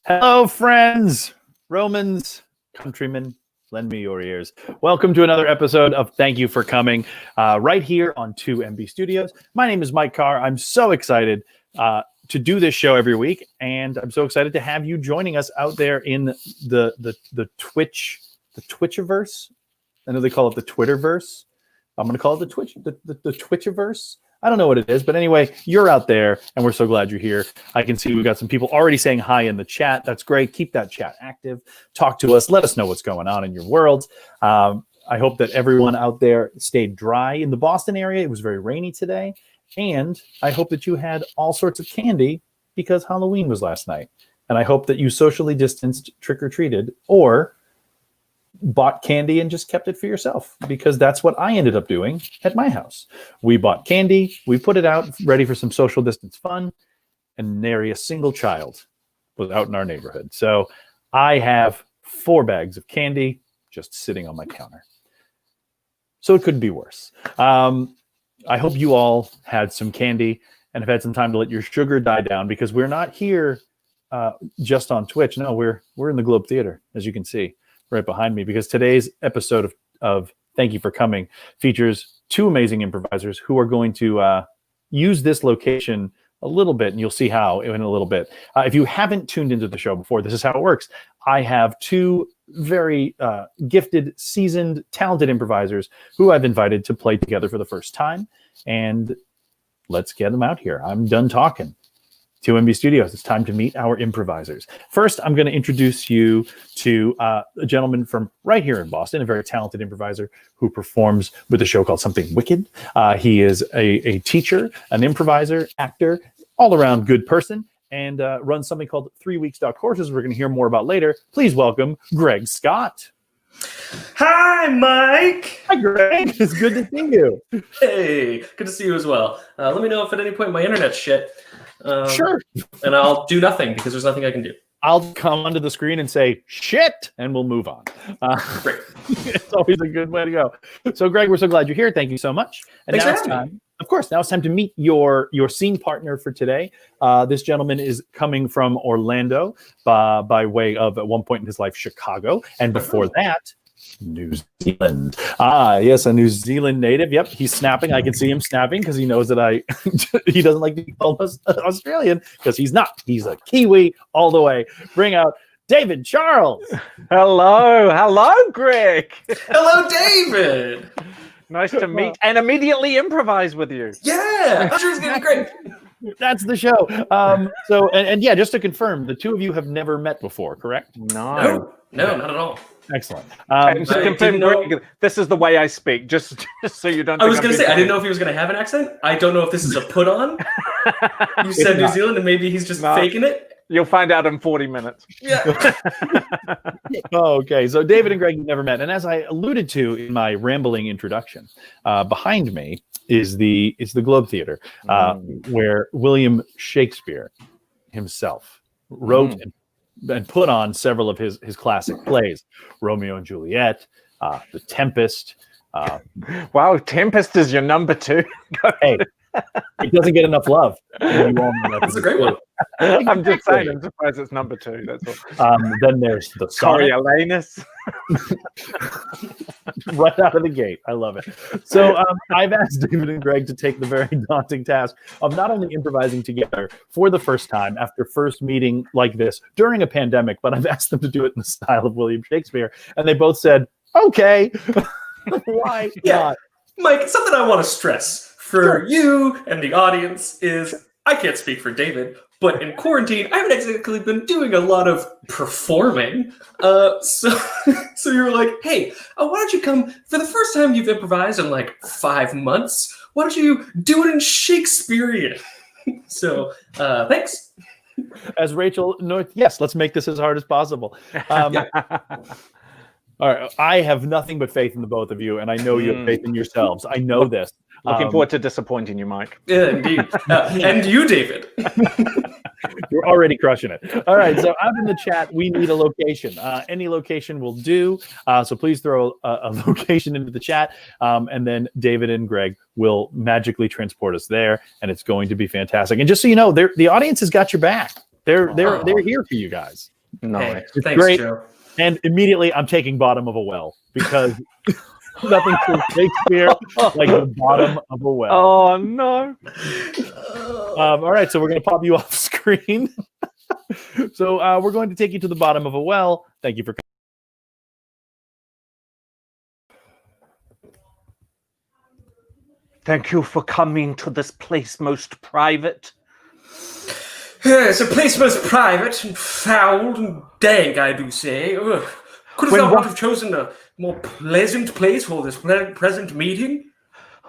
Hello, friends, Romans, countrymen, lend me your ears. Welcome to another episode of Thank You for Coming, right here on 2MB Studios. My name is Mike Carr. I'm so excited to do this show every week, and I'm so excited to have you joining us out there in the Twitchiverse. I know they call it the Twitterverse. I'm going to call it the Twitchiverse. I don't know what it is, but anyway, you're out there, and we're so glad you're here. I can see we've got some people already saying hi in the chat. That's great. Keep that chat active. Talk to us. Let us know what's going on in your world. I hope that everyone out there stayed dry in the Boston area. It was very rainy today, and I hope that you had all sorts of candy because Halloween was last night. And I hope that you socially distanced, trick-or-treated, or bought candy and just kept it for yourself, because that's what I ended up doing at my house. We bought candy, we put it out ready for some social distance fun, and nary a single child was out in our neighborhood. So I have 4 bags of candy just sitting on my counter. So it could be worse. I hope you all had some candy and have had some time to let your sugar die down, because we're not here just on Twitch. No, we're in the Globe Theater, as you can see right behind me, because today's episode of Thank You for Coming features 2 amazing improvisers who are going to use this location a little bit, and you'll see how in a little bit. If you haven't tuned into the show before, this is how it works. I have 2 very gifted, seasoned, talented improvisers who I've invited to play together for the first time, and let's get them out here. I'm done talking. 2MB Studios, it's time to meet our improvisers. First, I'm going to introduce you to a gentleman from right here in Boston, a very talented improviser who performs with a show called Something Wicked. He is a teacher, an improviser, actor, all-around good person, and runs something called 3weeks.courses we're going to hear more about later. Please welcome Greg Scott. Hi, Mike. Hi, Greg. It's good to see you. Hey, good to see you as well. Let me know if at any point my internet's shit. Sure. And I'll do nothing because there's nothing I can do. I'll come onto the screen and say, shit, and we'll move on. Great. It's always a good way to go. So, Greg, we're so glad you're here. Thank you so much. And Thanks now for it's having me. time. Of course, now it's time to meet your scene partner for today. This gentleman is coming from Orlando by way of, at one point in his life, Chicago. And before that, New Zealand. Yes, a New Zealand native. Yep, he's snapping. I can see him snapping because he knows that he doesn't like to be called Australian, because he's not. He's a Kiwi all the way. Bring out David Charles. Hello, Greg. Hello, David. Nice to meet and immediately improvise with you. Yeah, I'm sure it's going to be great. That's the show. So yeah, just to confirm, the 2 of you have never met before, correct? No, not at all. Excellent. And to confirm, Greg, this is the way I speak, just so you don't. I was going to say, I didn't know if he was going to have an accent. I don't know if this is a put on. You said New Zealand, and maybe he's just faking it. You'll find out in 40 minutes. Yeah. Okay. So David and Greg have never met, and as I alluded to in my rambling introduction, behind me is the Globe Theater, where William Shakespeare himself wrote and put on several of his classic plays: Romeo and Juliet, The Tempest. Wow, Tempest is your number 2. Hey, it doesn't get enough love. You all know That's a great one. I'm just saying, I'm surprised it's number 2. That's all. Then there's the sonnet. Coriolanus. Right out of the gate. I love it. So I've asked David and Greg to take the very daunting task of not only improvising together for the first time after first meeting like this during a pandemic, but I've asked them to do it in the style of William Shakespeare. And they both said, okay. Why not? Mike, something I want to stress for you and the audience is, I can't speak for David, but in quarantine, I haven't exactly been doing a lot of performing. So you're like, hey, why don't you come for the first time you've improvised in like 5 months? Why don't you do it in Shakespearean? So thanks. As Rachel North, yes, let's make this as hard as possible. All right, I have nothing but faith in the both of you, and I know you have faith in yourselves. I know this. Looking forward to disappointing you, Mike. Yeah, indeed. And you, David. You're already crushing it. All right, so out in the chat, we need a location. Any location will do. So please throw a location into the chat, and then David and Greg will magically transport us there, and it's going to be fantastic. And just so you know, the audience has got your back. They're here for you guys. Nice. Hey, thanks, great. Joe. And immediately I'm taking bottom of a well because nothing says Shakespeare like the bottom of a well. Oh no. All right, so we're going to pop you off screen. So we're going to take you to the bottom of a well. Thank you for coming. Thank you for coming to this place most private. Yes, a place most private and foul and dank, I do say. Ugh. Could When thou what- not have chosen a more pleasant place for this present meeting?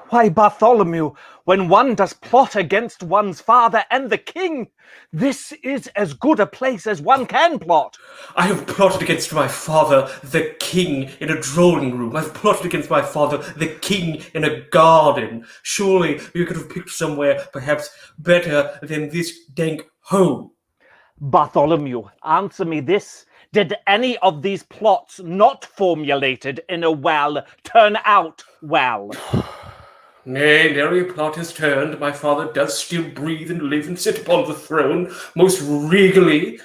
Why, Bartholomew, when one does plot against one's father and the king, this is as good a place as one can plot. I have plotted against my father, the king, in a drawing room. I've plotted against my father, the king, in a garden. Surely you could have picked somewhere perhaps better than this dank hole. Bartholomew, answer me this. Did any of these plots not formulated in a well turn out well? Nay, nary a plot has turned. My father does still breathe and live and sit upon the throne, most regally.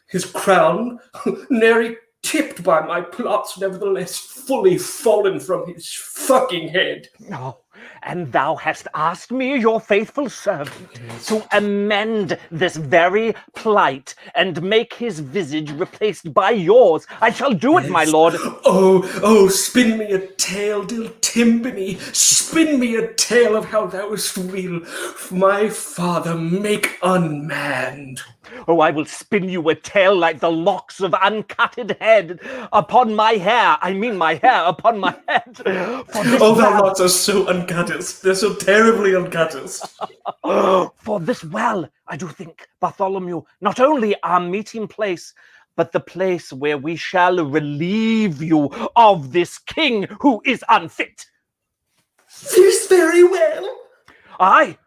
His crown, nary tipped by my plots, nevertheless fully fallen from his fucking head. Oh, and thou hast asked me, your faithful servant, to amend this very plight and make his visage replaced by yours. I shall do it, my lord. Oh, spin me a tale, dear Timpany. Spin me a tale of how thou will my father make unmanned. Oh, I will spin you a tale like the locks of uncutted head upon my hair. I mean my hair upon my head. For this Oh, thy well, locks are so uncutters. They're so terribly uncutters. for this well, I do think, Bartholomew, not only our meeting place, but the place where we shall relieve you of this king who is unfit. This very well. Aye.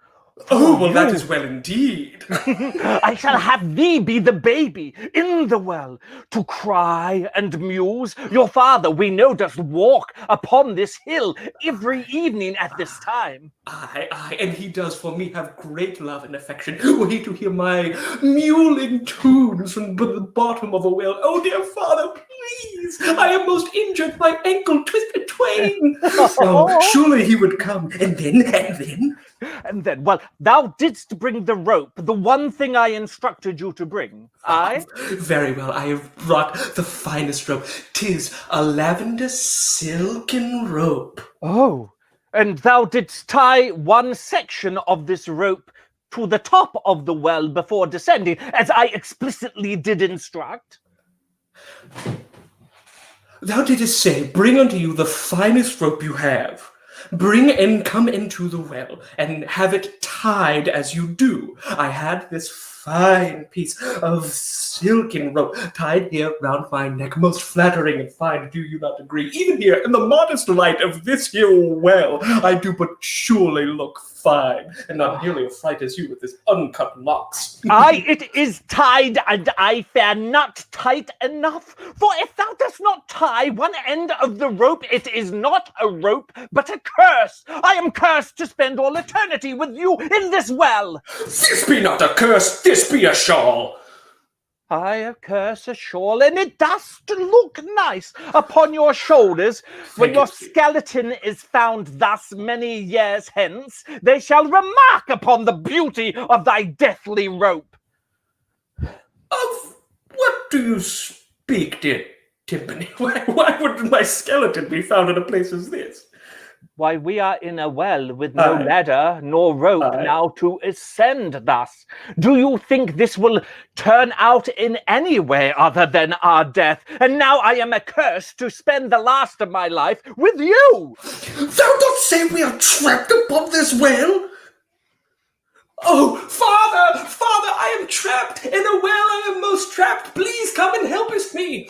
Oh, well, that is well indeed. I shall have thee be the baby in the well to cry and muse. Your father, we know, does walk upon this hill every evening at this time. Aye, and he does for me have great love and affection. Were he to hear my mewling tunes from the bottom of a well, oh, dear father, please, I am most injured, my ankle twisted twain. Oh, surely he would come, and then. And then, well, thou didst bring the rope, the one thing I instructed you to bring. Aye? Very well, I have brought the finest rope. 'Tis a lavender silken rope. Oh, and thou didst tie one section of this rope to the top of the well before descending, as I explicitly did instruct. Thou didst say, bring unto you the finest rope you have. Bring and come into the well, and have it tied as you do. I had this fine piece of silken rope tied here round my neck, most flattering and fine, do you not agree? Even here, in the modest light of this here well, I do but surely look fine, and not nearly a fright as you with this uncut locks. Aye, it is tied, and I fare not tight enough. For if thou dost not tie one end of the rope, it is not a rope, but a curse. I am cursed to spend all eternity with you in this well. This be not a curse, this be a shawl. I a curse, a shawl, and it does look nice upon your shoulders. When Thank your you. skeleton is found thus many years hence, they shall remark upon the beauty of thy deathly rope. Of what do you speak, dear Timpany? Why would my skeleton be found in a place as this? Why, we are in a well with no Aye. ladder nor rope Aye. now to ascend thus. Do you think this will turn out in any way other than our death? And now I am accursed to spend the last of my life with you. Thou dost say we are trapped upon this well? Oh, Father, I am trapped in a well. I am most trapped. Please come and help us me.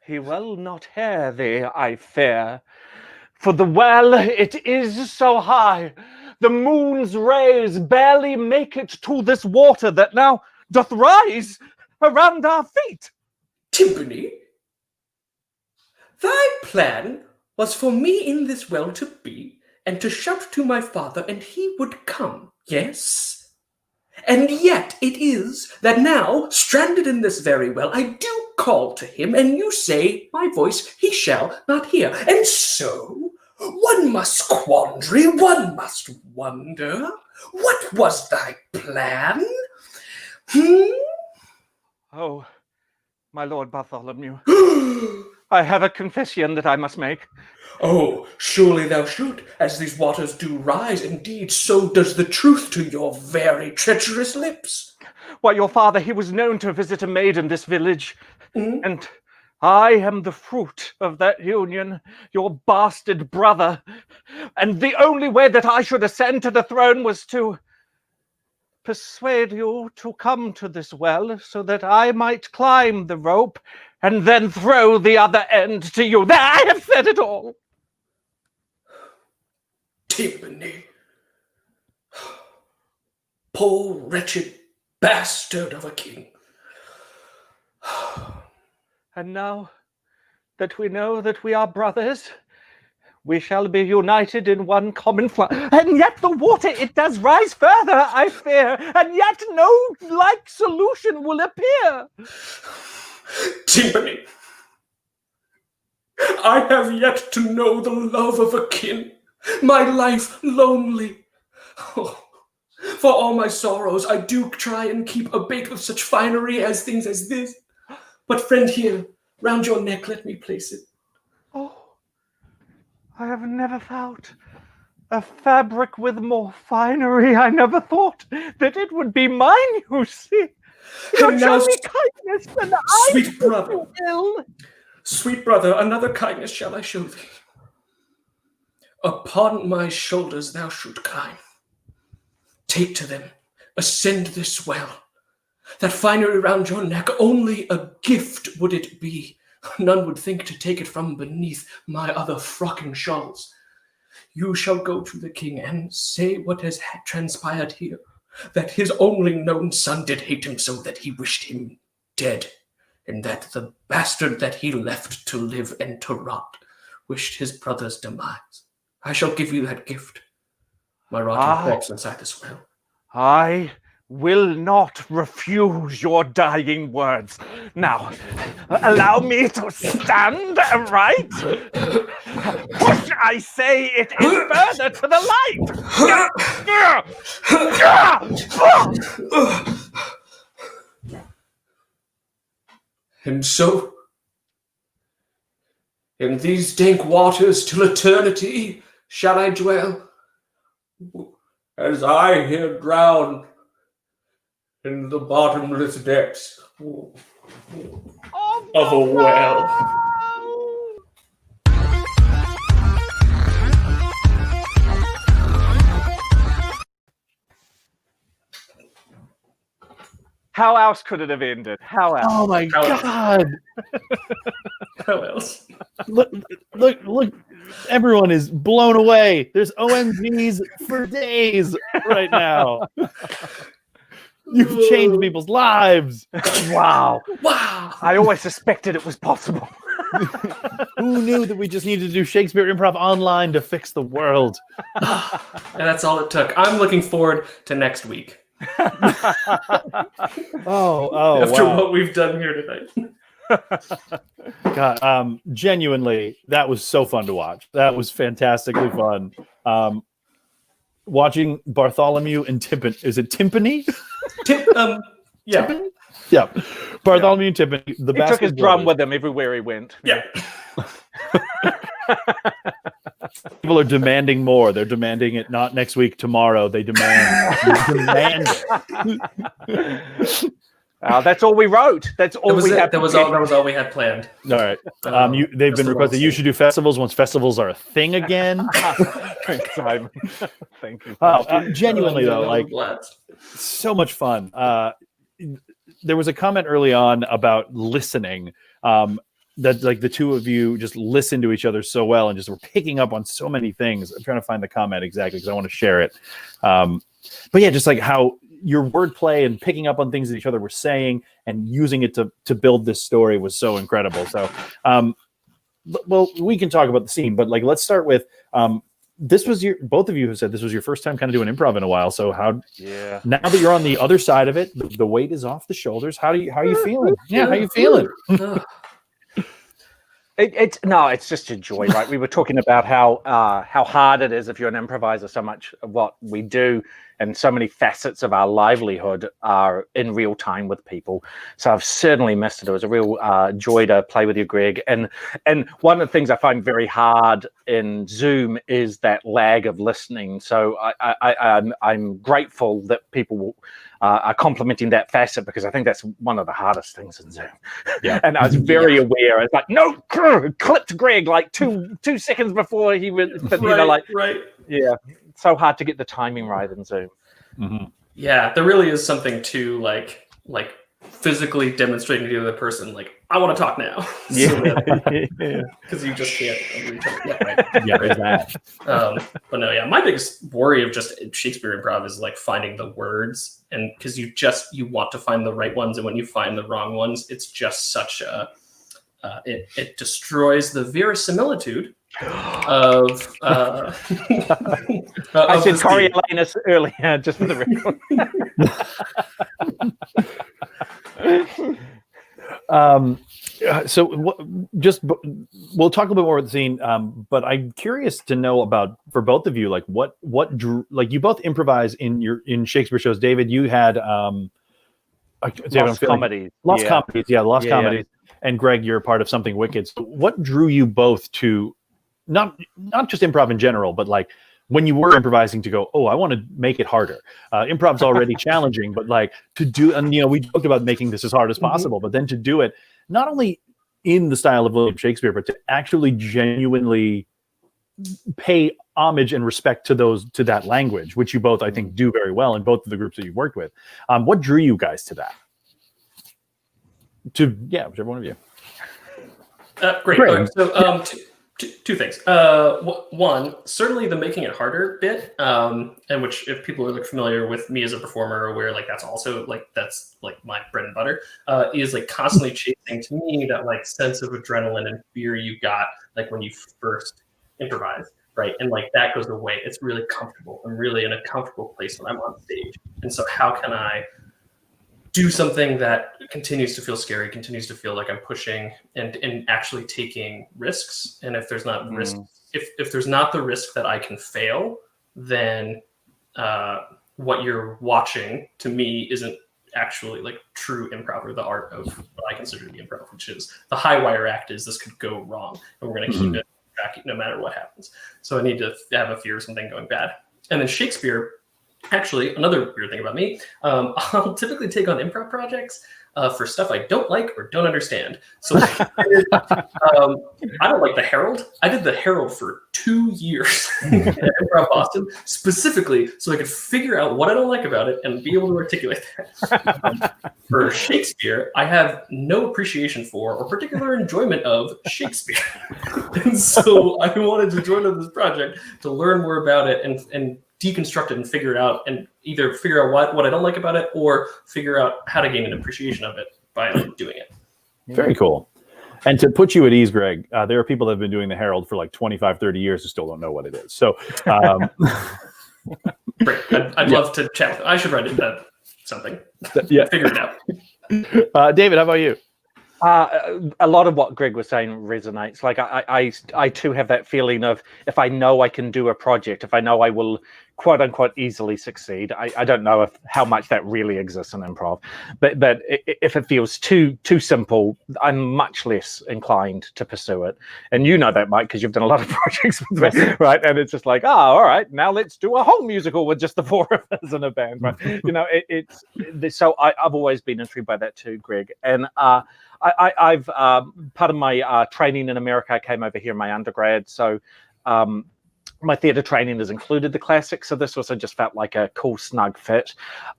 He will not hear thee, I fear. For the well, it is so high, the moon's rays barely make it to this water that now doth rise around our feet. Timpany, thy plan was for me in this well to be, and to shout to my father, and he would come, yes? And yet it is that now, stranded in this very well, I do call to him, and you say, my voice he shall not hear. And so, one must quandary, one must wonder, what was thy plan? Oh, my Lord Bartholomew, I have a confession that I must make. Oh, surely thou should. As these waters do rise, indeed, so does the truth to your very treacherous lips. Why, your father, he was known to visit a maid in this village, and I am the fruit of that union, your bastard brother. And the only way that I should ascend to the throne was to persuade you to come to this well so that I might climb the rope and then throw the other end to you. There, I have said it all. Timpany. Poor wretched bastard of a king. And now that we know that we are brothers, we shall be united in one common flood. And yet the water, it does rise further, I fear, and yet no like solution will appear. Timpany, I have yet to know the love of a kin, my life lonely. Oh, for all my sorrows, I do try and keep abate with such finery as things as this. But friend, here, round your neck, let me place it. Oh, I have never felt a fabric with more finery. I never thought that it would be mine, you see. You And show now, me kindness, and I sweet brother, will. sweet brother, another kindness shall I show thee. Upon my shoulders thou shalt climb. Take to them, ascend this well. That finery round your neck, only a gift would it be. None would think to take it from beneath my other frocking shawls. You shall go to the king and say what has transpired here, that his only known son did hate him so that he wished him dead, and that the bastard that he left to live and to rot wished his brother's demise. I shall give you that gift, my rotting corpse inside this well. I will not refuse your dying words. Now, allow me to stand upright. Push, I say, it in further to the light. And so, in these dank waters till eternity shall I dwell, as I here drown in the bottomless depths of a well. How else could it have ended? How else? Oh my God. How else? Look. Everyone is blown away. There's OMGs for days right now. You've changed people's lives. Wow. Wow. I always suspected it was possible. Who knew that we just needed to do Shakespeare improv online to fix the world? And that's all it took. I'm looking forward to next week. Oh, After wow. what we've done here tonight. God, genuinely, that was so fun to watch. That was fantastically fun. Watching Bartholomew and Timpany. Is it Timpany? Yeah. Timpany? Yeah. Bartholomew and Timpany. The He took his Baskin drum brothers. with him everywhere he went. Yeah. People are demanding more. They're demanding it not next week, tomorrow. They demand it. That's all we wrote. That's all we had. That was all we had planned. All right. They've That's been the requested. wrong You should do festivals once festivals are a thing again. Thanks, Simon. Thank you. Genuinely though, like so much fun. There was a comment early on about listening. That like the two of you just listen to each other so well and just were picking up on so many things. I'm trying to find the comment exactly because I want to share it. But yeah, just like how your wordplay and picking up on things that each other were saying and using it to build this story was so incredible. So, well, we can talk about the scene, but like let's start with this was both of you have said this was your first time kind of doing improv in a while. So now that you're on the other side of it, the weight is off the shoulders. How are you feeling? Yeah, how you feeling? It's just a joy, right? We were talking about how hard it is if you're an improviser. So much of what we do and so many facets of our livelihood are in real time with people. So I've certainly missed it. It was a real joy to play with you, Greg. And one of the things I find very hard in Zoom is that lag of listening. So I'm grateful that people are complimenting that facet, because I think that's one of the hardest things in Zoom. Yeah. And I was very aware. It's like, no, clipped Greg like two seconds before he was, but right. Yeah, it's so hard to get the timing right in Zoom. Mm-hmm. Yeah, there really is something to like physically demonstrating to the other person, like, I want to talk now. Because you just can't. There's that. But no, yeah, my biggest worry of just Shakespeare improv is like finding the words, and because you want to find the right ones, and when you find the wrong ones, it's just such a it destroys the verisimilitude of I said Coriolanus earlier, just for the record. We'll talk a little bit more about the scene, but I'm curious to know about, for both of you, like what drew, like you both improvise in Shakespeare shows. David, you had Lost Comedies. Comedies. And Greg, you're a part of Something Wicked. So what drew you both to not just improv in general, but like when you were improvising to go, oh, I want to make it harder. Improv's already challenging, but like to do, and we talked about making this as hard as possible, but then to do it not only in the style of William Shakespeare, but to actually genuinely pay homage and respect to that language, which you both, I think, do very well in both of the groups that you've worked with. What drew you guys to that? Whichever one of you. Great. Okay, so two things. One, certainly the making it harder bit, and which, if people are like familiar with me as a performer, aware like that's also like that's like my bread and butter, is like constantly chasing, to me, that like sense of adrenaline and fear you got like when you first improvise, right? And like that goes away. It's really comfortable. I'm really in a comfortable place when I'm on stage. And so how can I do something that continues to feel scary, continues to feel like I'm pushing and actually taking risks? And if there's not risk, if there's not the risk that I can fail, then what you're watching, to me, isn't actually like true improv, or the art of what I consider to be improv, which is the high wire act is this could go wrong and we're going to keep it track no matter what happens. So I need to have a fear of something going bad. And then Shakespeare, actually, another weird thing about me, I'll typically take on improv projects for stuff I don't like or don't understand. So I don't like the Herald. I did the Herald for 2 years at Improv Boston, specifically so I could figure out what I don't like about it and be able to articulate that. For Shakespeare, I have no appreciation for or particular enjoyment of Shakespeare. And so I wanted to join on this project to learn more about it and deconstruct it and figure it out, and either figure out what I don't like about it or figure out how to gain an appreciation of it by like doing it. Very cool. And to put you at ease, Greg, there are people that have been doing the Herald for like 25, 30 years who still don't know what it is. So Great. I'd love to chat with them. I should write it something. Yeah. Figure it out. David, how about you? A lot of what Greg was saying resonates. Like I too have that feeling of, if I know I can do a project, if I know I will quote unquote easily succeed. I don't know how much that really exists in improv, but if it feels too simple, I'm much less inclined to pursue it. And you know that, Mike, because you've done a lot of projects with me, right? And it's just like, all right, now let's do a whole musical with just the four of us in a band, right? So I've always been intrigued by that too, Greg. And I've part of my training in America, I came over here in my undergrad, so my theatre training has included the classics, so this also just felt like a cool, snug fit.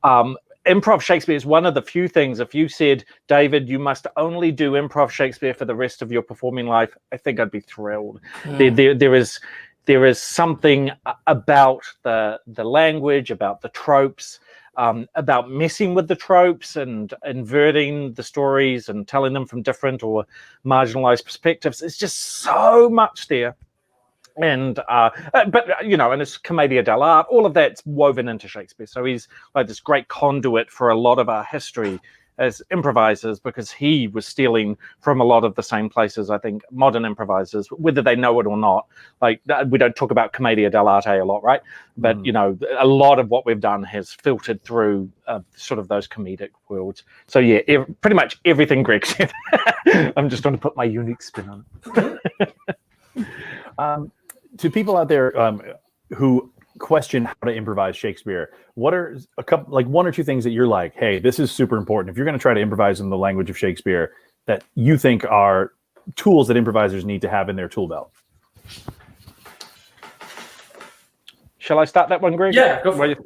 Improv Shakespeare is one of the few things, if you said, David, you must only do improv Shakespeare for the rest of your performing life, I think I'd be thrilled. There is something about the language, about the tropes, about messing with the tropes and inverting the stories and telling them from different or marginalized perspectives. It's just so much there. And but you know, and it's commedia dell'arte, all of that's woven into Shakespeare. So he's like this great conduit for a lot of our history as improvisers, because he was stealing from a lot of the same places. I think modern improvisers, whether they know it or not, like we don't talk about commedia dell'arte a lot, right? But you know, a lot of what we've done has filtered through sort of those comedic worlds. So yeah, pretty much everything Greg said. I'm just trying to put my unique spin on it. To people out there who question how to improvise Shakespeare, what are a couple, like one or two things that you're like, hey, this is super important if you're going to try to improvise in the language of Shakespeare, that you think are tools that improvisers need to have in their tool belt? Shall I start that one, Greg? Yeah, go for it.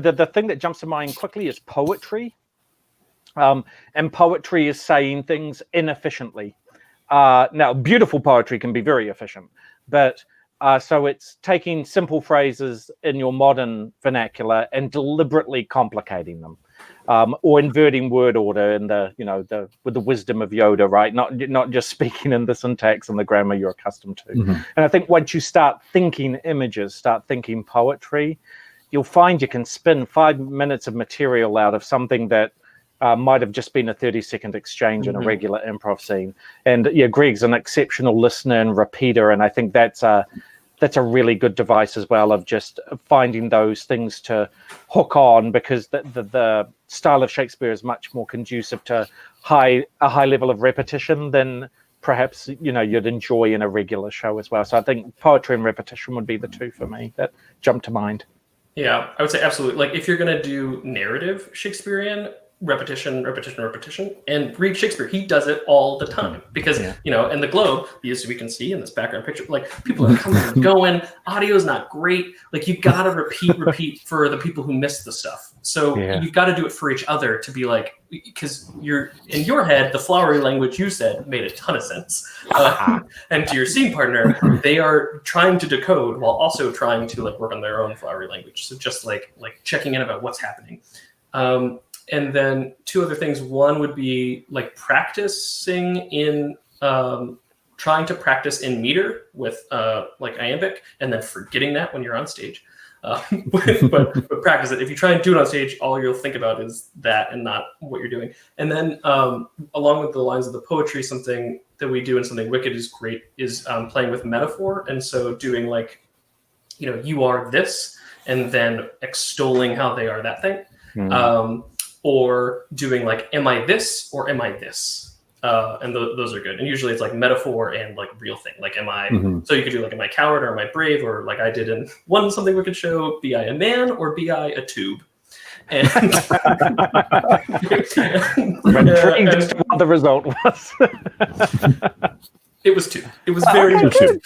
The thing that jumps to mind quickly is poetry. And poetry is saying things inefficiently. Now, beautiful poetry can be very efficient, but so it's taking simple phrases in your modern vernacular and deliberately complicating them, or inverting word order in with the wisdom of Yoda, right? Not just speaking in the syntax and the grammar you're accustomed to. And I think once you start thinking images, start thinking poetry, you'll find you can spin 5 minutes of material out of something that might have just been a 30-second exchange in a regular improv scene. And yeah, Greg's an exceptional listener and repeater, and I think that's a really good device as well, of just finding those things to hook on, because the style of Shakespeare is much more conducive to a high level of repetition than perhaps you'd enjoy in a regular show as well. So I think poetry and repetition would be the two for me that jump to mind. Yeah, I would say absolutely. Like if you're going to do narrative Shakespearean, repetition, and read Shakespeare. He does it all the time because, in the Globe, as we can see in this background picture, like people are coming and going, audio's not great. Like you got to repeat for the people who missed the stuff. So you've got to do it for each other to be like, because you're in your head, the flowery language you said made a ton of sense. And to your scene partner, they are trying to decode while also trying to like work on their own flowery language. So just like checking in about what's happening. And then two other things. One would be like practicing in, trying to practice in meter with like iambic, and then forgetting that when you're on stage. But practice it. If you try and do it on stage, all you'll think about is that and not what you're doing. And then along with the lines of the poetry, something that we do and something Wicked is great is playing with metaphor. And so doing like, you are this, and then extolling how they are that thing. Or doing like, am I this or am I this? And those are good. And usually it's like metaphor and like real thing. Like, am I, so you could do like, am I coward or am I brave? Or like I did in something Wicked show, be I a man or be I a tube? And what the result was. It was two. It was very much good.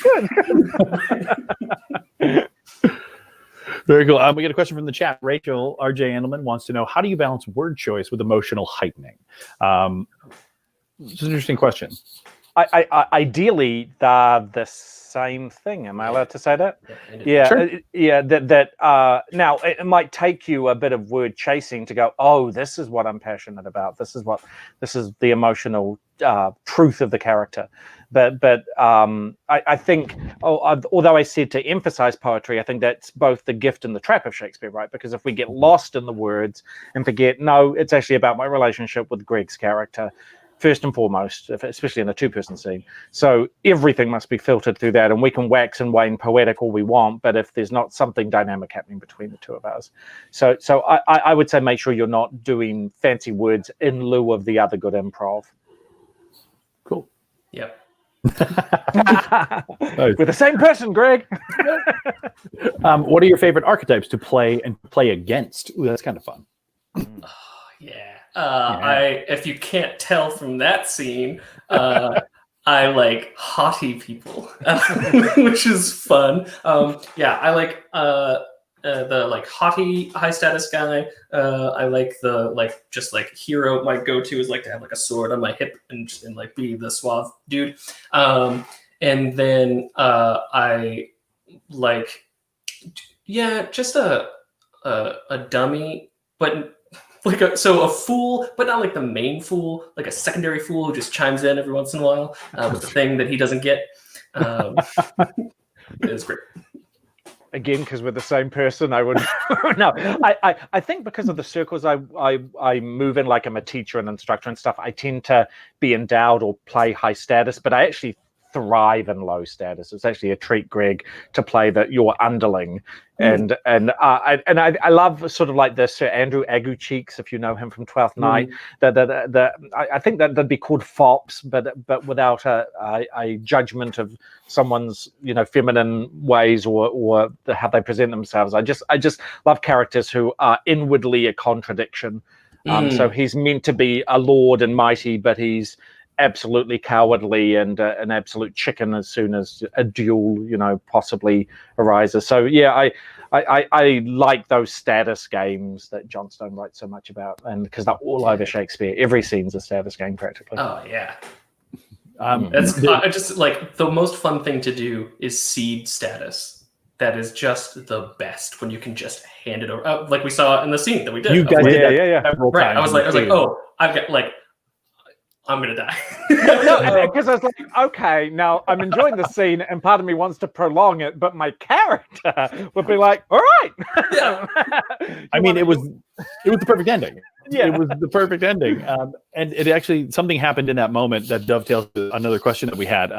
Very cool. We get a question from the chat. Rachel R.J. Andelman wants to know, how do you balance word choice with emotional heightening? It's an interesting question. Ideally, they're the same thing. Am I allowed to say that? Yeah. Sure. Now, it might take you a bit of word chasing to go, oh, this is what I'm passionate about. This is the emotional truth of the character. But I think, although I said to emphasize poetry, I think that's both the gift and the trap of Shakespeare, right? Because if we get lost in the words and forget, no, it's actually about my relationship with Greg's character, first and foremost, especially in a two-person scene. So everything must be filtered through that, and we can wax and wane poetic all we want, but if there's not something dynamic happening between the two of us. So I would say make sure you're not doing fancy words in lieu of the other good improv. Cool. Yep. We're the same person, Greg. What are your favorite archetypes to play and play against? Ooh, that's kind of fun. If you can't tell from that scene, I like haughty people, which is fun. I like the like haughty high status guy. I like the just hero. My go-to is like to have like a sword on my hip and like be the suave dude. And then I like just a dummy, but a fool, but not like the main fool, like a secondary fool who just chimes in every once in a while with the thing that he doesn't get. It is great. Again, because we're the same person, I would no. I think because of the circles I move in, like I'm a teacher and instructor and stuff, I tend to be endowed or play high status, but I actually thrive in low status. It's actually a treat, Greg, to play your underling. And I love sort of like the Sir Andrew Agu cheeks, if you know him from Twelfth Night. I think that'd be called fops, but without a judgment of someone's feminine ways or how they present themselves. I just love characters who are inwardly a contradiction. So he's meant to be a lord and mighty, but he's absolutely cowardly and an absolute chicken as soon as a duel possibly arises. So yeah, I like those status games that Johnstone writes so much about, and because they're all over Shakespeare. Every scene's a status game practically. Oh yeah. That's just like the most fun thing to do is seed status. That is just the best when you can just hand it over, like we saw in the scene that we did. You guys did that several times. Right. I was like, oh, I've got I'm gonna die. No, because I was like, okay, now I'm enjoying the scene, and part of me wants to prolong it, but my character would be like, all right. Yeah. I mean, it was the perfect ending. Yeah. It was the perfect ending. And it actually, something happened in that moment that dovetails to another question that we had.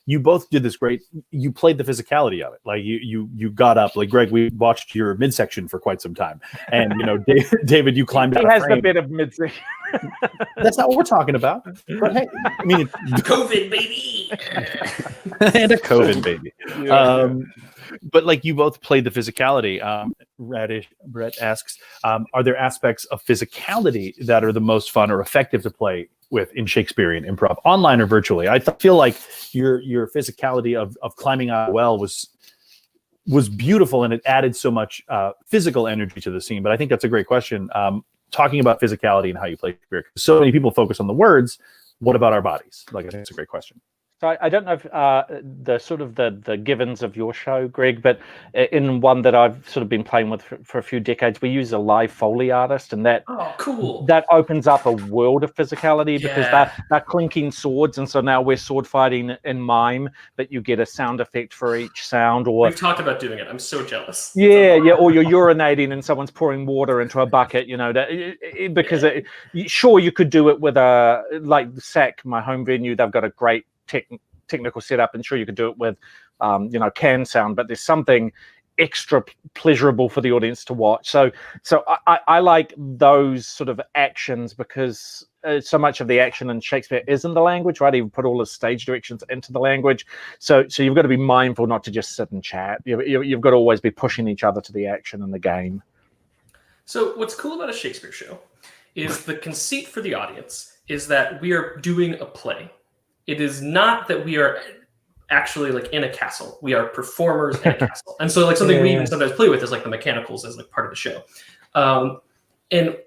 You both did this great, you played the physicality of it. Like you got up, like Greg, we watched your midsection for quite some time. And, David, you climbed out He of has frame. the bit of midsection. That's not what we're talking about. But hey, I mean, COVID, baby. and a COVID baby. But like you both played the physicality. Brett asks, are there aspects of physicality that are the most fun or effective to play with in Shakespearean improv, online or virtually? I feel like your physicality of climbing out a well was beautiful, and it added so much physical energy to the scene. But I think that's a great question. Talking about physicality and how you play Shakespeare. So many people focus on the words. What about our bodies? Like, I think it's a great question. So I don't know if the sort of the givens of your show, Greg, but in one that I've sort of been playing with for a few decades, we use a live Foley artist, and that cool. That opens up a world of physicality because they're clinking swords, and so now we're sword fighting in mime, but you get a sound effect for each sound. Or we've talked about doing it. I'm so jealous. Yeah, or you're urinating and someone's pouring water into a bucket. Because sure you could do it with like SAC, my home venue. They've got a great technical setup, and sure you could do it with can sound, but there's something extra pleasurable for the audience to watch. So I like those sort of actions because so much of the action in Shakespeare is in the language, right? He put all his stage directions into the language. So you've got to be mindful not to just sit and chat. You've got to always be pushing each other to the action in the game. So what's cool about a Shakespeare show is the conceit for the audience is that we are doing a play. It is not that we are actually like in a castle. We are performers in a castle. And so like something we even sometimes play with is like the mechanicals as like part of the show. And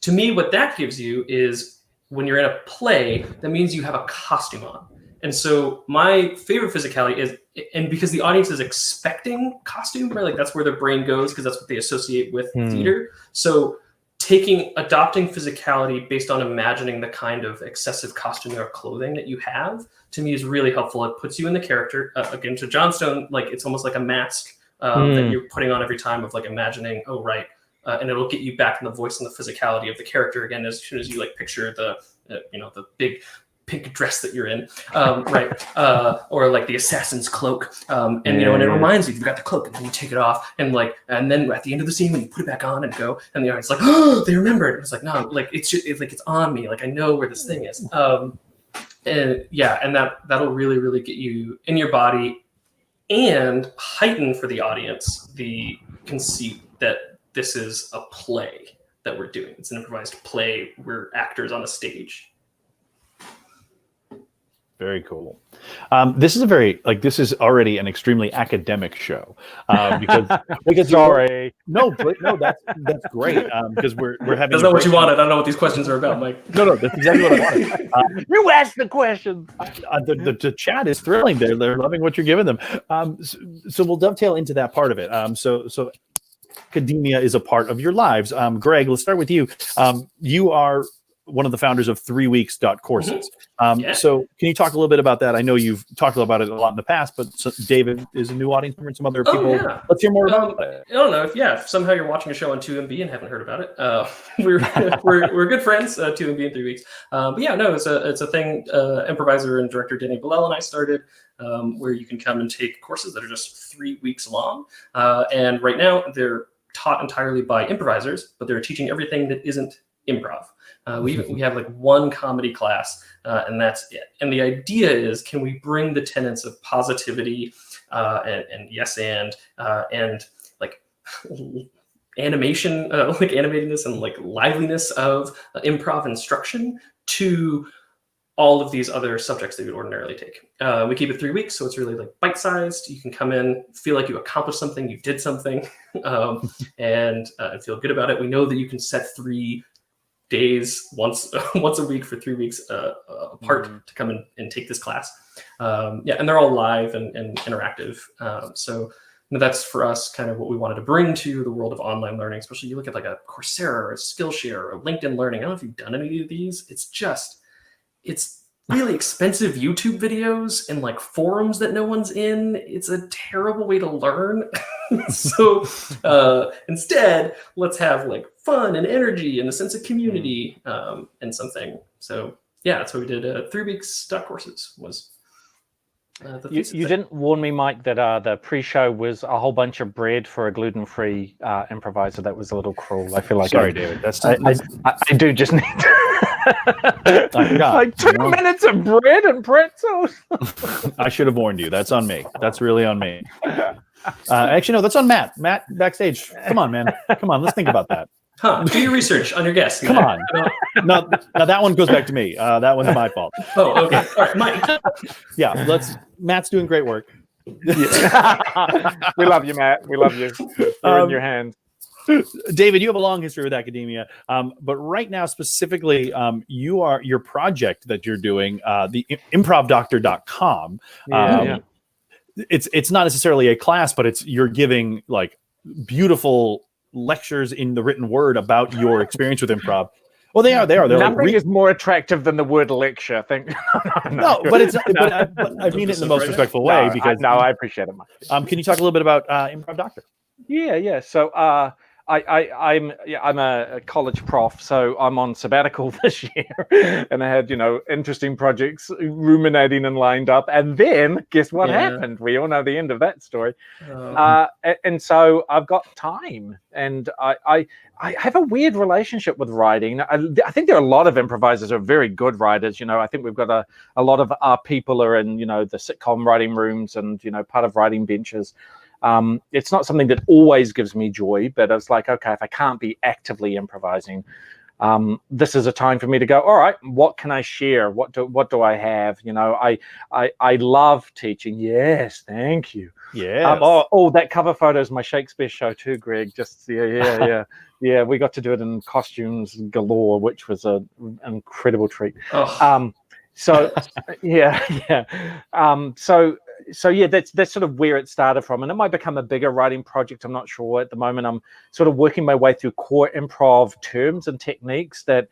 to me, what that gives you is when you're in a play, that means you have a costume on. And so my favorite physicality is, and because the audience is expecting costume, right? Like that's where their brain goes because that's what they associate with theater. So adopting physicality based on imagining the kind of excessive costuming or clothing that you have, to me is really helpful. It puts you in the character. Again, to Johnstone, like it's almost like a mask that you're putting on every time of like imagining, and it'll get you back in the voice and the physicality of the character again as soon as you like picture the big pink dress that you're in, or like the assassin's cloak, and it reminds you you've got the cloak, and then you take it off, and then at the end of the scene when you put it back on and go, and the audience like, oh, they remembered. It's like no, like it's on me, like I know where this thing is, and that'll really really get you in your body, and heighten for the audience the conceit that this is a play that we're doing. It's an improvised play. We're actors on a stage. Very cool. This is already an extremely academic show because sorry. No, that's great because we're having. That's not what you wanted. I don't know what these questions are about, Mike. No, that's exactly what I wanted. You asked the question. The chat is thrilling. They're loving what you're giving them. So we'll dovetail into that part of it. So academia is a part of your lives. Greg, let's start with you. You are one of the founders of 3weeks.courses. Yeah. So can you talk a little bit about that? I know you've talked about it a lot in the past, but David is a new audience member and some other people. Yeah. Let's hear more about it. I don't know if somehow you're watching a show on 2MB and haven't heard about it. We're good friends, 2MB in 3 weeks. But yeah, no, it's a thing. Improviser and director Danny Bellel and I started, where you can come and take courses that are just 3 weeks long. And right now they're taught entirely by improvisers, but they're teaching everything that isn't improv. We have like one comedy class, and that's it. And the idea is, can we bring the tenets of positivity and yes and like animation, like animatedness and like liveliness of improv instruction to all of these other subjects that you would ordinarily take. We keep it 3 weeks, so it's really like bite-sized. You can come in, feel like you accomplished something, you did something, and feel good about it. We know that you can set 3 days once a week for 3 weeks apart to come in and take this class. And they're all live and interactive. So that's for us kind of what we wanted to bring to the world of online learning, especially you look at like a Coursera or a Skillshare or LinkedIn Learning. I don't know if you've done any of these. It's really expensive YouTube videos and like forums that no one's in. It's a terrible way to learn. So instead, let's have like fun and energy and a sense of community and something. So yeah, that's what we did. 3 weeks courses was. You didn't warn me, Mike, that the pre-show was a whole bunch of bread for a gluten-free improviser. That was a little cruel. I feel like Sorry, David. I do just need like 2 minutes of bread and pretzels. I should have warned you. That's on me. That's really on me. Actually, no, that's on Matt. Matt, backstage. Come on, man. Come on. Let's think about that. Do your research on your guests. Come on. No, now that one goes back to me. That one's my fault. Oh, okay. All right, Mike. Yeah, Matt's doing great work. We love you, Matt. We love you. We're in your hands. David, you have a long history with academia, but right now specifically, your project that you're doing, the improvdoctor.com. It's not necessarily a class, but you're giving like beautiful lectures in the written word about your experience with improv. Well, they are. They're nothing is more attractive than the word lecture. I think. No, but it's. But I mean it in the most respectful way because. No, I appreciate it, Mike. Can you talk a little bit about Improv Doctor? Yeah. So I'm a college prof, so I'm on sabbatical this year, and I had interesting projects ruminating and lined up, and then guess what happened? We all know the end of that story, and so I've got time, and I have a weird relationship with writing. I think there are a lot of improvisers who are very good writers. I think we've got a lot of our people are in the sitcom writing rooms and part of writing benches. It's not something that always gives me joy, but it's like, okay, if I can't be actively improvising, this is a time for me to go, all right, what can I share? What do I have? I love teaching. Yes, thank you. Yeah. That cover photo is my Shakespeare show too, Greg. Just yeah. We got to do it in costumes galore, which was an incredible treat. So that's sort of where it started from, and it might become a bigger writing project. I'm not sure at the moment. I'm sort of working my way through core improv terms and techniques that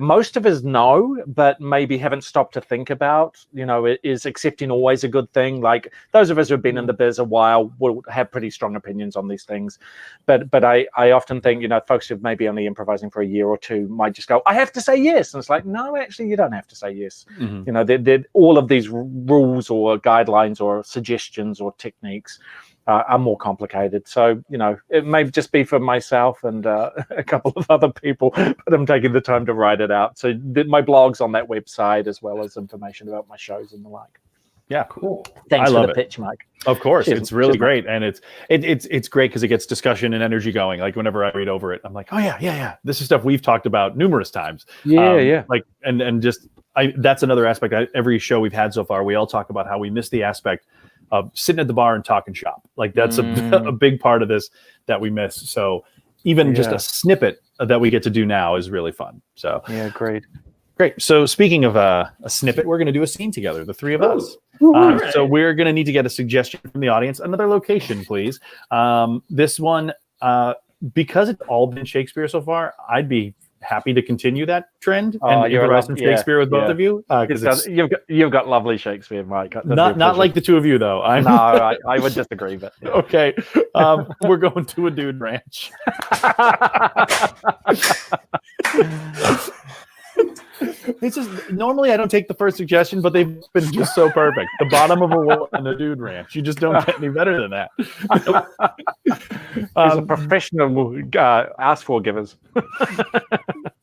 most of us know, but maybe haven't stopped to think about. Is accepting always a good thing? Like those of us who've been in the biz a while will have pretty strong opinions on these things, but I often think folks who've maybe only improvising for a year or two might just go, I have to say yes, and it's like, no, actually you don't have to say yes. They're all of these rules or guidelines or suggestions or techniques are more complicated. So, it may just be for myself and a couple of other people, but I'm taking the time to write it out. So my blog's on that website as well as information about my shows and the like. Yeah, cool. Thanks for the pitch, Mike. Of course, Cheers. It's really great, and it's great because it gets discussion and energy going. Like whenever I read over it, I'm like, oh yeah. This is stuff we've talked about numerous times. Yeah. Like and just that's another aspect. Every show we've had so far, we all talk about how we miss the aspect of sitting at the bar and talking shop. Like that's a big part of this that we miss. So even just a snippet that we get to do now is really fun. So yeah, great. So speaking of a snippet, we're going to do a scene together, the three of us. Right. So we're going to need to get a suggestion from the audience. Another location, please. This one, because it's all been Shakespeare so far, I'd be happy to continue that trend Oh, and you're improvise a some lov- yeah, Shakespeare with both yeah. of you. Because You've got lovely Shakespeare, Mike. That'd be a not pleasure. like the two of you though. I'm No, I would disagree, but yeah. okay. We're going to a dude ranch. It's just normally I don't take the first suggestion, but they've been just so perfect. The bottom of a well and a dude ranch. You just don't get any better than that. He's a professional ask for givers.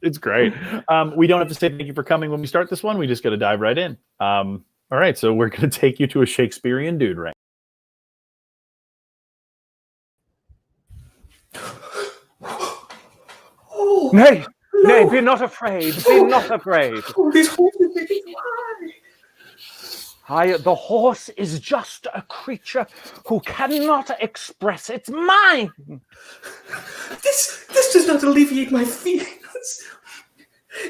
It's great. We don't have to say thank you for coming when we start this one. We just got to dive right in. All right, so we're going to take you to a Shakespearean dude ranch. Oh, Nay, no. nay, be not afraid. Be not afraid. Oh, these horses make me fly. The horse is just a creature who cannot express its mind. This does not alleviate my feelings.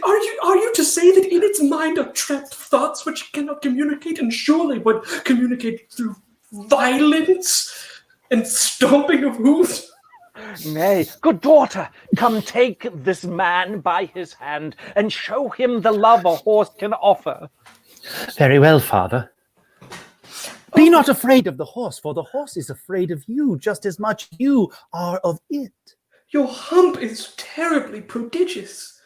Are you to say that in its mind are trapped thoughts which it cannot communicate, and surely would communicate through violence and stomping of hooves? Nay, good daughter, come take this man by his hand and show him the love a horse can offer. Very well, father. Be not afraid of the horse, for the horse is afraid of you just as much you are of it. Your hump is terribly prodigious.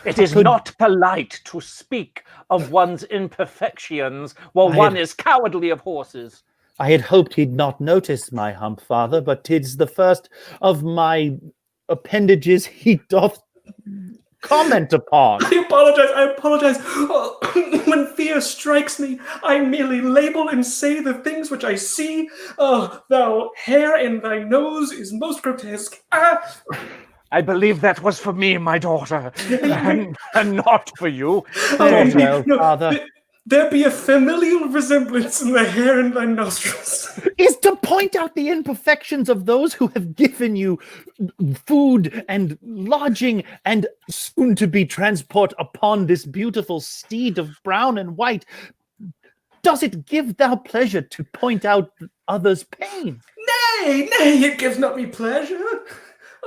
It is not polite to speak of one's imperfections while one is cowardly of horses. I had hoped he'd not notice my hump, father, but 'tis the first of my appendages he doth comment upon. I apologize. When fear strikes me, I merely label and say the things which I see. Thou hair in thy nose is most grotesque. I believe that was for me, my daughter, and not for you. Very well, father. There be a familial resemblance in the hair in thy nostrils. Is to point out the imperfections of those who have given you food and lodging and soon to be transport upon this beautiful steed of brown and white. Does it give thou pleasure to point out others' pain? Nay, it gives not me pleasure.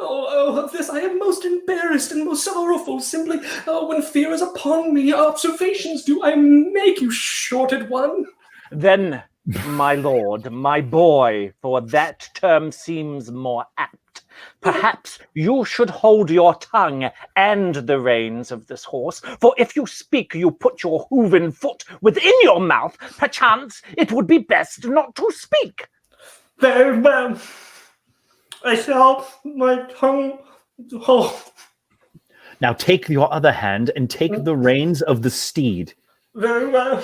Of this I am most embarrassed and most sorrowful. Simply, when fear is upon me, observations do I make, you shorted one. Then, my lord, my boy, for that term seems more apt, perhaps you should hold your tongue and the reins of this horse, for if you speak, you put your hooven foot within your mouth. Perchance it would be best not to speak. Very well. I shall my tongue hold. Now take your other hand and take the reins of the steed. Very well.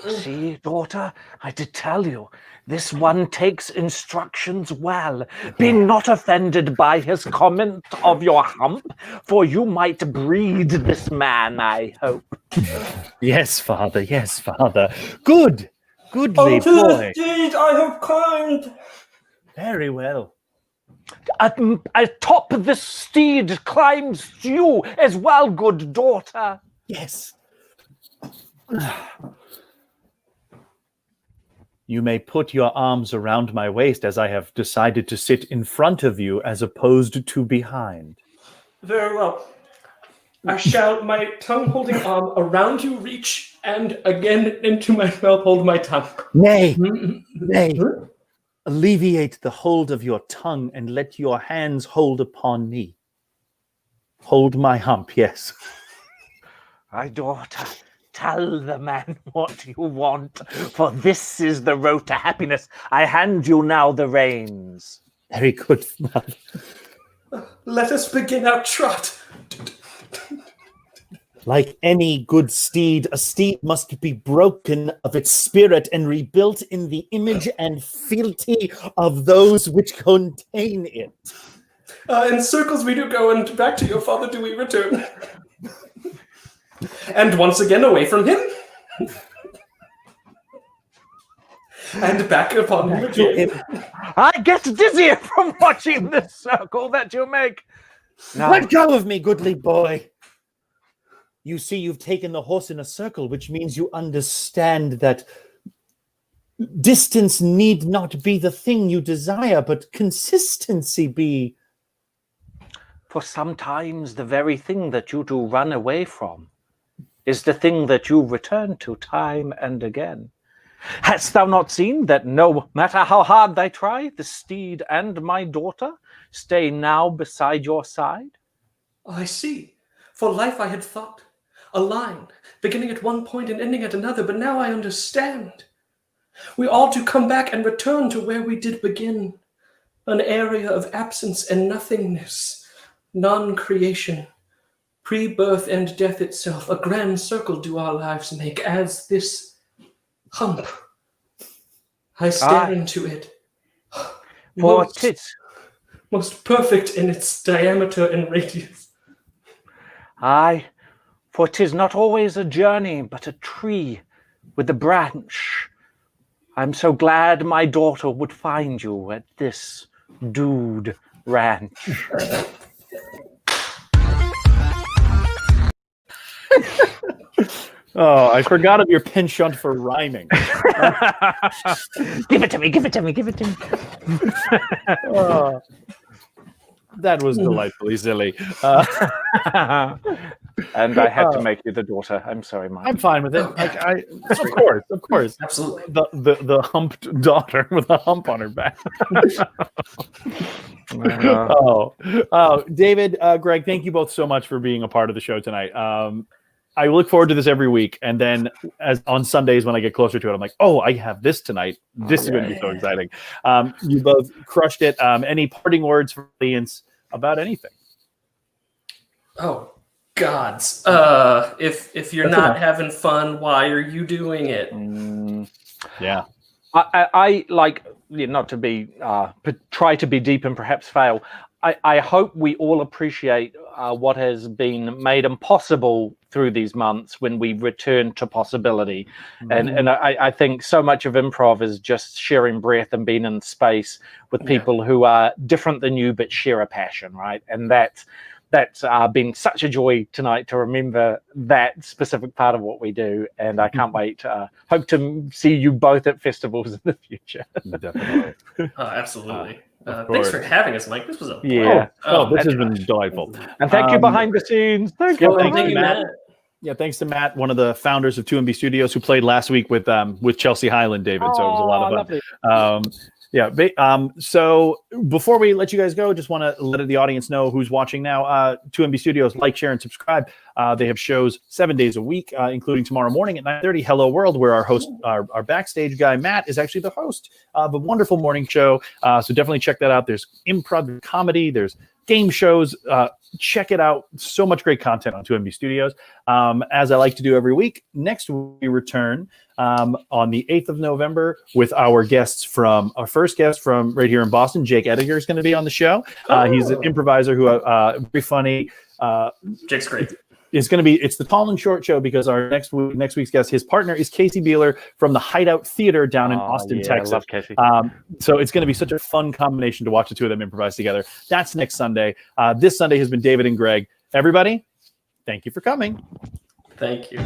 See, daughter, I did tell you, this one takes instructions well. Be not offended by his comment of your hump, for you might breed this man, I hope. Yes, father, yes, father. Goodly boy. The steed I have climbed. Very well. Atop the steed climbs you as well, good daughter. Yes. You may put your arms around my waist, as I have decided to sit in front of you as opposed to behind. Very well. I shall my tongue holding arm around you reach, and again into my mouth hold my tongue. Nay, nay. Alleviate the hold of your tongue and let your hands hold upon me. Hold my hump, yes. My daughter, tell the man what you want, for this is the road to happiness. I hand you now the reins. Very good, father. Let us begin our trot. Like any good steed, a steed must be broken of its spirit and rebuilt in the image and fealty of those which contain it. In circles we do go, and back to your father do we return. And once again away from him. And back upon him again. I get dizzy from watching this circle that you make. Now, Let go of me, goodly boy. You see, you've taken the horse in a circle, which means you understand that distance need not be the thing you desire, but consistency be. For sometimes the very thing that you do run away from is the thing that you return to time and again. Hast thou not seen that no matter how hard they try, the steed and my daughter stay now beside your side? I see. For life I had thought. A line, beginning at one point and ending at another, but now I understand. We all do come back and return to where we did begin. An area of absence and nothingness, non-creation, pre-birth and death itself. A grand circle do our lives make as this hump. I stare into it. For 'tis Most perfect in its diameter and radius. aye, for 'tis not always a journey, but a tree with a branch. I'm so glad my daughter would find you at this dude ranch. Oh, I forgot of your penchant for rhyming. Give it to me, give it to me, give it to me. Oh, that was delightfully silly. And I had to make you the daughter. I'm sorry, Mike. I'm fine with it. Of course. Absolutely. The humped daughter with a hump on her back. David, Greg, thank you both so much for being a part of the show tonight. I look forward to this every week, and then as on Sundays when I get closer to it, I'm like, oh, I have this tonight. This is going to be so exciting. You both crushed it. Any parting words for the audience about anything? Oh, gods. If you're not having fun, why are you doing it? Yeah. I like, not to be try to be deep and perhaps fail. I hope we all appreciate what has been made impossible through these months when we return to possibility. And I think so much of improv is just sharing breath and being in space with people who are different than you but share a passion, right? And that's been such a joy tonight to remember that specific part of what we do. And I can't wait. Hope to see you both at festivals in the future. Definitely. Absolutely. Thanks for having us, Mike. This was a Yeah. This has been delightful. And thank you behind the scenes. Thank you. Thank Thank you, Matt. Yeah, thanks to Matt, one of the founders of 2MB Studios, who played last week with Chelsea Highland, David. So it was a lot of fun. So before we let you guys go, just want to let the audience know who's watching now. 2MB Studios, like, share, and subscribe. They have shows 7 days a week, including tomorrow morning at 9:30. Hello World, where our host, our backstage guy Matt, is actually the host of a wonderful morning show. So definitely check that out. There's improv comedy. There's game shows. Check it out. So much great content on 2MB Studios. As I like to do every week, next we return on the 8th of November with our first guest from right here in Boston. Jake Ediger is going to be on the show. He's an improviser who very funny. Jake's great. It's the Tall and Short Show, because our next week's guest, his partner, is Casey Beeler from the Hideout Theater down in Austin, Texas. I love Casey. So it's going to be such a fun combination to watch the two of them improvise together. That's next Sunday. This Sunday has been David and Greg. Everybody, thank you for coming. Thank you.